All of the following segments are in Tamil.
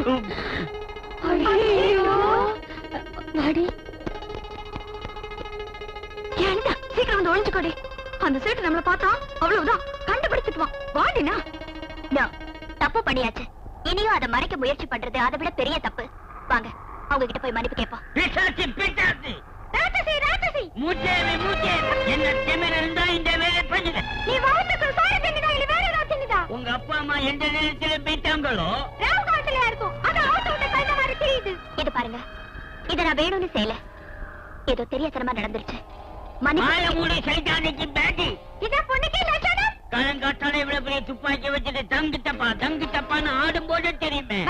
ஏண்டா சீக்கிரம் வந்து ஒளிஞ்சுக்கோடி. அந்த சேட்டு நம்மள பார்த்தா அவ்வளவுதான், கண்டுபிடிச்சிட்டுவான். வாடினா தப்பு பண்ணியாச்சு. இனியும் அதை மறைக்க முயற்சி பண்றது அதை விட பெரிய தப்பு. வாங்க அவங்க கிட்ட போய் மன்னிப்பு கேட்போம். உங்க அப்பா அம்மா எந்த நேரத்துல போயிட்டாங்களோ இது பாருங்க, இத நான் வேணும்னு செய்யல, ஏதோ தெரியாதனமா நடந்துருச்சு. காலங்காத்தால இவ்வளவு பெரிய துப்பாக்கி வச்சுட்டு தங்கு தப்பான்னு ஆடும் போது தெரியுமே.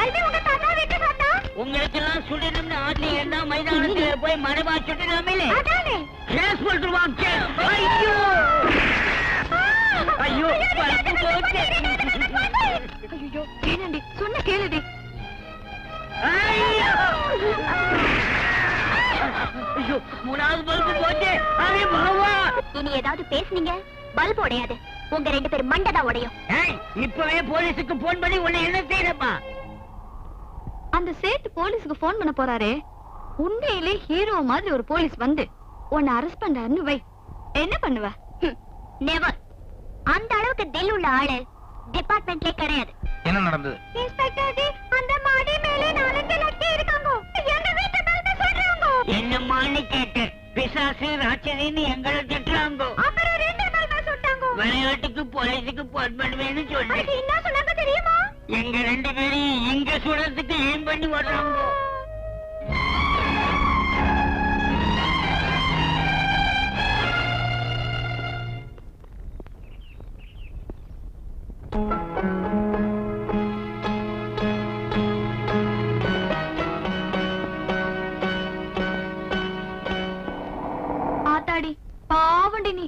உங்களுக்கு எல்லாம் சுடணும்னு ஆட்ல இருந்தா மைதானத்துல போய் மரபா சுட்டலாமே. ஐயோ ஏனண்டி சொன்ன கேளுடி. மூணாவது பல்பு போச்சு. இனி ஏதாவது பேசுனீங்க பல்பு உடையாது, உங்க 2 பேரும் மண்டதான் உடையும். இப்பவே போலீஸுக்கு போன் பண்ணி உன்னை என்ன செய்யறப்பா? அந்த சேட்டு போலீஸுக்கு போன் பண்ண போறாரே, உண்மையிலே ஹீரோ மாதிரி ஒரு போலீஸ் வந்து உன்னை அரெஸ்ட் பண்றாருன்னு வை, என்ன பண்ணுவ? நெவர். அந்த அளவுக்கு தில் உள்ள ஆளு டிபார்ட்மெண்ட்லே கிடையாது. என்ன நடந்தது? இன்ஸ்பெக்டர் ஜி, அந்த மாடி மேலே 4 லட்சம் இருக்காங்க. எங்க வீட்டு மேல சொல்றாங்க. என்னமான்னு கேட்டு பிசாசு ராட்சசின்னு எங்களை திட்டுறாங்க. அப்புறம் 2 மேல சொல்றாங்க. விளையாட்டுக்கு போலீஸுக்கு போன் பண்ணுவேன்னு சொல்லி என்ன சொன்னாங்க தெரியுமா? எங்க 2 பேரையும் இங்க சுடறதுக்கு ஏன் பண்ணி வர்றாங்க. ஆத்தாடி பாவண்டி, நீ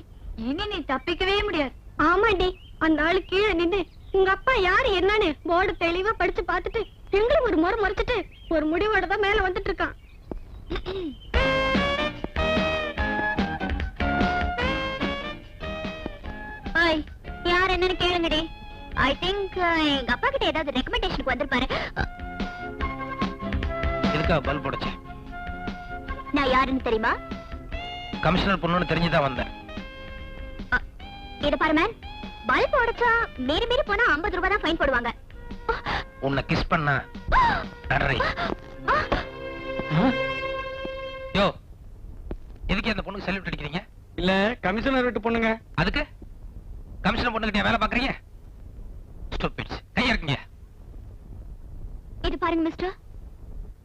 இனி நீ தப்பிக்கவே முடியாது. ஆமாண்டி, அந்த ஆளு கீழே நின்று உங்க அப்பா யாரு என்னன்னு போர்டு தெளிவா படிச்சு பார்த்துட்டு எங்களை ஒரு முறை மறைச்சிட்டு ஒரு முடிவோட தான் மேல வந்துட்டு இருக்கான். யார் என்னன்னு கேளுங்கடி. ஐ திங்க் எங்க அப்பா கிட்ட ஏதாவது ரெக்கமெண்டேஷனுக்கு வந்திருப்பாரு. எதுக்கா பல்ப் உடைச்ச? நான் யாருன்னு தெரியுமா? கமிஷனர் பொண்ணுன்னு தெரிஞ்சுதான் வந்தேன். இத பாரு மேன், பல்ப் உடைச்சா மீறி போனா 50 ரூபாய் தான் ஃபைன் போடுவாங்க. உன்னை கிஸ் பண்ண யோ, எதுக்கு அந்த பொண்ணுக்கு சல்யூட் அடிக்கிறீங்க? இல்ல கமிஷனர் வீட்டு பொண்ணுங்க. அதுக்கு கமிஷனர் பொண்ணுகிட்ட வேலை பாக்குறீங்க? ஸ்டூபிட்ஸ், கையா இருக்கீங்க. இது பாருங்க மிஸ்டர்,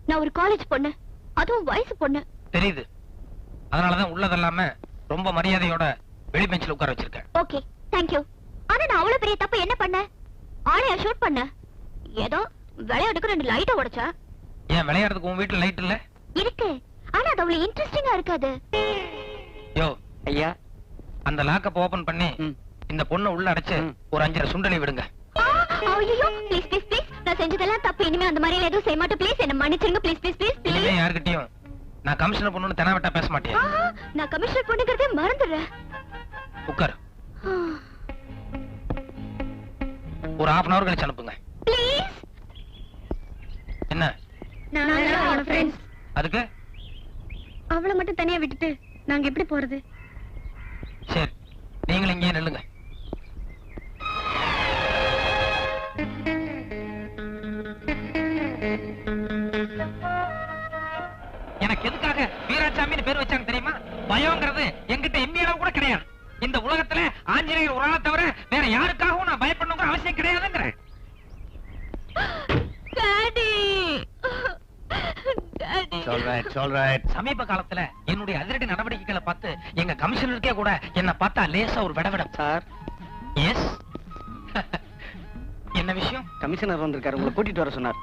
நான் ஒரு காலேஜ் பொண்ணு, அதுவும் வயசு பொண்ணு. தெரியுது, அதனாலதான் உள்ளதெல்லாம ரொம்ப மரியாதையோட வெளி பெஞ்சில் உட்கார வச்சிருக்கேன். Okay, thank you. ஆனா நான் அவ்வளவு பெரிய தப்பு என்ன பண்ண? ஆளையா ஷூட் பண்ண? ஏதோ விளையாட்டுக்கு 2 லைட்ட உடைச்சா. ஏன் விளையாடுறதுக்கு உன் வீட்டுல லைட் இல்ல? இருக்கு, ஆனா அது அவ்வளவு இன்ட்ரெஸ்டிங்கா இருக்காது. யோ ஐயா, அந்த லாக்கப் ஓபன் பண்ணி இந்த பொண்ணை உள்ள அடைச்சு ஒரு 5 சுண்டலி விடுங்க. ஐயோ ப்ளீஸ் ப்ளீஸ் ப்ளீஸ், நான் செஞ்சதெல்லாம் தப்பு. இனிமே அந்த மாதிரி எதுவும் செய்ய மாட்டேன். ப்ளீஸ் என்ன மன்னிச்சிருங்க. Please please please please. இனிமே யார்கிட்டயும் நான் கமிஷனர் பொண்ணுன்னு தெனாவட்டா பேச மாட்டேன். நான் கமிஷனர் பொண்ணுங்கிறதே மறந்துடுறேன். உட்கார். ஒரு 1/2 hour கழிச்சு அனுப்புங்க. ப்ளீஸ். என்ன? நான் ஃப்ரெண்ட்ஸ். அதுக்கு அவளை மட்டும் தனியா விட்டுட்டு நாங்க எப்படி போறது? சரி, நீங்களும் இங்கே நில்லுங்க. எனக்கு எதுக்காக வீராசாமின்னு பேர் வச்சாங்க தெரியுமா? பயம்ங்கிறது என்கிட்ட எம்மி அளவு கூட கிடையாது. இந்த உலகத்துல ஆஞ்சநேயர் ஒரு ஆளை தவிர வேற யாருக்காகவும் நான் பயப்படணுங்கிற அவசியம் கிடையாதுங்கிறேன். சமீப காலத்துல என்னுடைய அதிரடி நடவடிக்கைகளை பார்த்து எங்க கமிஷனருக்கே கூட என்ன பார்த்தா லேசா ஒரு விடவிடம். சார். எஸ். என்ன விஷயம்? கமிஷனர் வந்திருக்காரு, உங்களை கூட்டிட்டு வர சொன்னார்.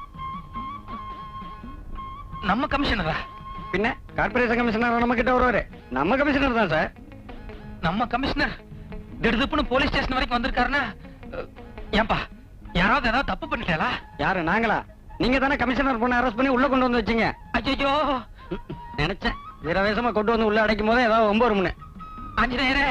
நம்ம கமிஷனரா? பின்ன கார்பரேஷன் கமிஷனர் நம்ம கிட்ட வருவாரு. நம்ம கமிஷனர் தான் சார். நம்ம கமிஷனர் திடுதுப்புன்னு போலீஸ் ஸ்டேஷன் வரைக்கும் வந்திருக்காருன்னா, ஏன்பா யாராவது ஏதாவது தப்பு பண்ணிட்டாளா? யாரு? நாங்களா? நீங்க தானே கமிஷனர் பொண்ணை அரெஸ்ட் பண்ணி உள்ள கொண்டு வந்து வச்சீங்க. ஐயோ, நினைச்சேன் வீரவேசமா கொண்டு வந்து உள்ள அடைக்கும் போதே ஏதாவது 9 மணி. ஆஞ்சநேயரே,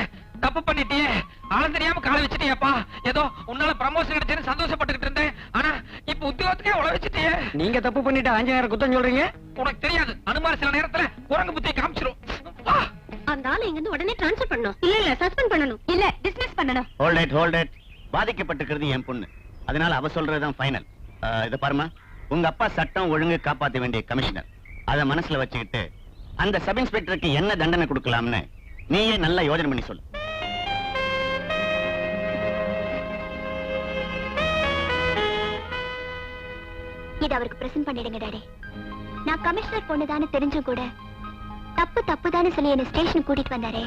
தப்பு பண்ணிட்டியே, ஆளம் தெரியாம காலை வச்சுட்டியப்பா. ஏதோ உன்னால ப்ரமோஷன் கிடைச்சேன்னு சந்தோஷப்பட்டுக்கிட்டு இருந்தேன். ஆனா இப்ப உத்தியோகம் உலகத்தையே உழவச்சிட்டியே. நீங்க தப்பு பண்ணிட்டு ஆஞ்சநேயர் குத்தம் சொல்றீங்க. உனக்கு தெரியாது, அனுமார் சில நேரத்துல குரங்கு புத்தியை காமிச்சிரும். வா. அந்த ஆளை இங்க இருந்து உடனே ட்ரான்ஸ்ஃபர் பண்ணணும். இல்ல சஸ்பெண்ட் பண்ணணும். இல்ல டிஸ்மிஸ் பண்ணணும். Hold it. பாதிக்கப்பட்டிருக்கிறது என் பொண்ணு, அதனால அவ சொல்றதுதான் ஃபைனல். இத பாருமா, உங்க அப்பா சட்டம் ஒழுங்கு காப்பாத்த வேண்டிய கமிஷனர். அத மனசுல வச்சுக்கிட்டு அந்த சப் இன்ஸ்பெக்டருக்கு என்ன தண்டனை கொடுக்கலாம்னு நீயே நல்லா யோசனை பண்ணி சொல்லு. இது அவருக்கு பிரசன்ட் பண்ணிடுங்க டாடி. நான் கமிஷனர் பொண்ணுதானே தெரிஞ்சும் கூட தப்பு தானே சொல்லி என்ன ஸ்டேஷன் கூட்டிட்டு வந்தாரே,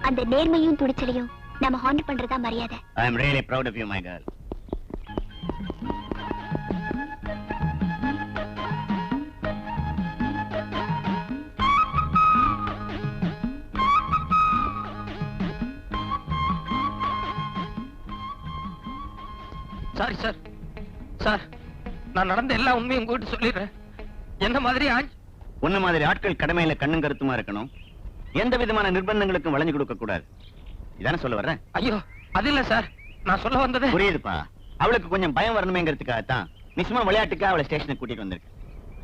அந்த நேர்மையும் துணிச்சலையும் நம்ம ஹாண்டல் பண்றதா மரியாதை. I am really proud of you, my girl. Sorry sir. Sir, நான் நடந்த எல்லா உண்மையும் உங்ககிட்ட சொல்லிடுறேன். என்ன மாதிரி உன்ன மாதிரி ஆட்கள் கடமையில கண்ணும் கருத்துமா இருக்கணும். எந்த விதமான நிர்பந்தங்களுக்கும் வளைஞ்சு கொடுக்க கூடாது. இதானே சொல்ல வர்றேன். ஐயோ, அது இல்ல சார், நான் சொல்ல வந்தது. புரியுதுப்பா, அவளுக்கு கொஞ்சம் பயம் வரணுமேங்கிறதுக்காகத்தான் நீ சும்மா விளையாட்டுக்கா அவளை ஸ்டேஷனுக்கு கூட்டிட்டு வந்திருக்க.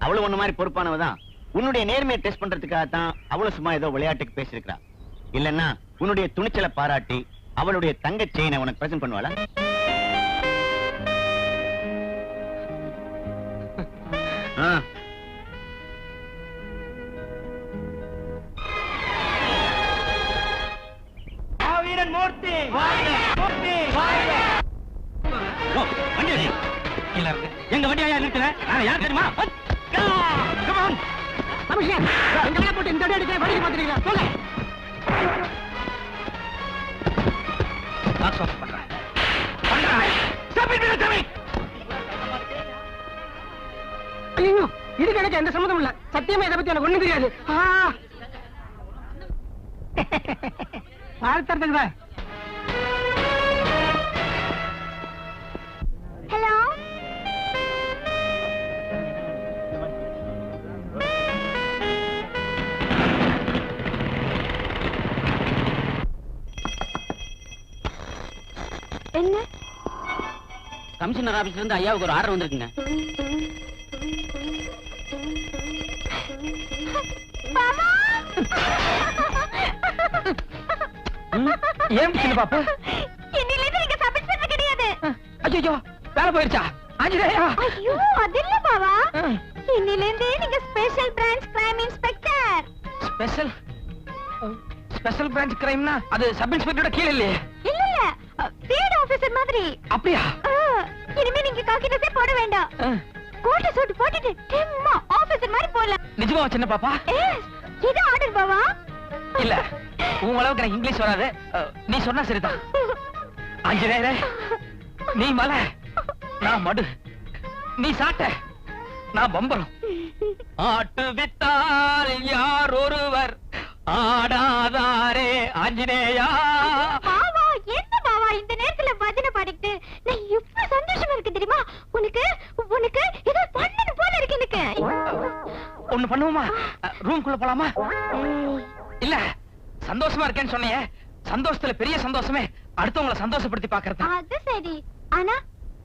அவளும் உன்ன மாதிரி பொறுப்பானவதான். உன்னுடைய நேர்மையை டெஸ்ட் பண்றதுக்காகத்தான் அவளும் சும்மா ஏதோ விளையாட்டுக்கு பேசியிருக்கா. இல்லன்னா உன்னுடைய துணிச்சலை பாராட்டி அவளுடைய தங்க செயினை உனக்கு பிரசன்ட் பண்ணுவாளா? மூர்த்தி எங்க வண்டி ஐயா நிறுத்தல. யார் தெரியுமா? போட்டு இந்த எடுக்க வண்டி பாத்துறீங்களா? சொல்ல ஐயோ, இதுக்கு எனக்கு எந்த சம்மந்தம் இல்ல. சத்தியமா இதை பத்தி எனக்கு ஒண்ணும் தெரியாது. வாழ்த்துறதுக்கு தான். ஹலோ, என்ன? கமிஷனர் ஆபீஸ்ல இருந்து ஐயாவுக்கு ஒரு ஆர்டர் வந்திருக்குங்க. ஏன் சின்ன பாப்பா? இன்னிலிருந்து நீங்க சப் இன்ஸ்பெக்டர் கிடையாது. ஐயோ, வேலை போயிருச்சா? ஆஞ்சநேயா. ஐயோ, அது இல்ல பாவா. இன்னிலிருந்து நீங்க special branch crime inspector. Special branch கிரைம்னா அது சப் இன்ஸ்பெக்டரோட கீழ இல்லையே? இல்ல ஃபீல்ட் ஆபீசர் மாதிரி. அப்படியா? இனிமே நீங்க காக்கி ட்ரெஸ் போட வேண்டாம். கோட் சூட் போட்டுட்டு சும்மா ஆபீசர் மாதிரி போலாம். நிஜமா சின்ன பாப்பா? இது ஆர்டர் பாவா. இல்ல, உன் அளவுக்கு எனக்கு இங்கிலீஷ் வராது. நீ சொன்னா சரிதான். ஆஞ்சநேயரே, நீ மலை, நான் மடு. நீ சாட்ட, நான் பம்பரம். ஆட்டு வித்தால் யார் ஒருவர் ஆடாதாரே ஆஞ்சநேயா. பாவா, என்ன பாவா இந்த நேரத்துல பஜனை பாடிட்டு நான் எவ்வளவு சந்தோஷமா இருக்கு தெரியுமா? உனக்கு உனக்கு ஏதோ பண்ணணும் போல இருக்கு எனக்கு. ஒண்ணு பண்ணுவோமா? ரூம்குள்ள போலாமா? இல்ல, சந்தோஷமா இருக்கேன்னு சொன்னீங்க. சந்தோஷத்துல பெரிய சந்தோஷமே அடுத்தவங்களை சந்தோஷப்படுத்தி பாக்குறது. அது சரி, ஆனா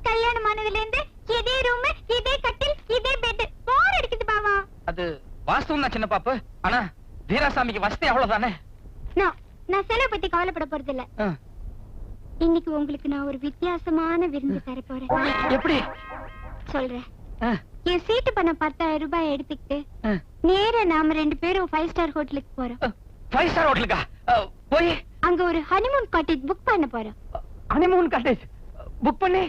கல்யாணம் ஆனதுல இருந்து இதே ரூம், இதே கட்டில், இதே பெட், போர் அடிக்குது பாவா. அது வாஸ்தவம் தான் சின்ன பாப்பு. ஆனா வீராசாமிக்கு வசதி அவ்வளவுதானே. நான் செலவு பத்தி கவலைப்பட போறது இல்ல. இன்னைக்கு உங்களுக்கு நான் ஒரு வித்தியாசமான விருந்து தர போறேன். எப்படி? சொல்றேன். என் சீட்டு பண்ண 10,000 ரூபாய் எடுத்துக்கிட்டு நேரா நாம 2 பேரும் 5 ஸ்டார் ஹோட்டலுக்கு போறோம். 5 ஸ்டார் ஹோட்டலுக்கா? போய் அங்க ஒரு ஹனிமூன் காட்டேஜ் புக் பண்ண போறோம். ஹனிமூன் காட்டேஜ் புக் பண்ணி